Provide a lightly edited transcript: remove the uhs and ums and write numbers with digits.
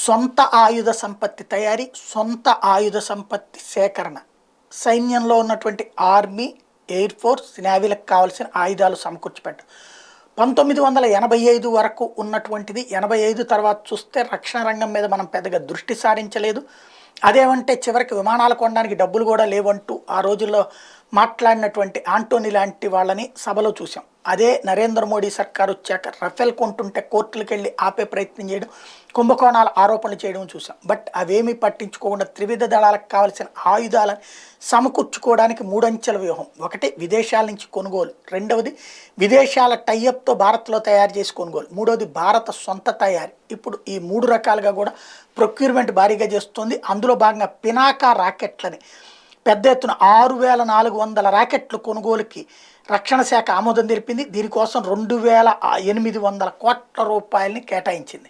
సొంత ఆయుధ సంపత్తి తయారీ, సొంత ఆయుధ సంపత్తి సేకరణ, సైన్యంలో ఉన్నటువంటి ఆర్మీ, ఎయిర్ ఫోర్స్, నేవీలకు కావాల్సిన ఆయుధాలు సమకూర్చిపెట్టడం. 1985 వరకు ఉన్నటువంటిది. 85 తర్వాత చూస్తే రక్షణ రంగం మీద మనం పెద్దగా దృష్టి సారించలేదు. అదేమంటే చివరికి విమానాలు కొనడానికి డబ్బులు కూడా లేవంటూ ఆ రోజుల్లో మాట్లాడినటువంటి ఆంటోనీ లాంటి వాళ్ళని సభలో చూసాం. అదే నరేంద్ర మోడీ సర్కార్ వచ్చాక రఫేల్ కొంటుంటే కోర్టులకు వెళ్ళి ఆపే ప్రయత్నం చేయడం, కుంభకోణాల ఆరోపణలు చేయడం చూసాం. బట్ అవేమీ పట్టించుకోకుండా త్రివిధ దళాలకు కావాల్సిన ఆయుధాలను సమకూర్చుకోవడానికి మూడంచెల వ్యూహం. ఒకటి విదేశాల నుంచి కొనుగోలు, రెండవది విదేశాల టైఅప్తో భారత్లో తయారు చేసి కొనుగోలు, మూడవది భారత సొంత తయారీ. ఇప్పుడు ఈ మూడు రకాలుగా కూడా ప్రొక్యూర్మెంట్ భారీగా చేస్తుంది. అందులో భాగంగా పినాకా రాకెట్లని పెద్ద ఎత్తున 6400 రాకెట్లు కొనుగోలుకి రక్షణ శాఖ ఆమోదం తెలిపింది. దీనికోసం 2800 కోట్ల రూపాయలని కేటాయించింది.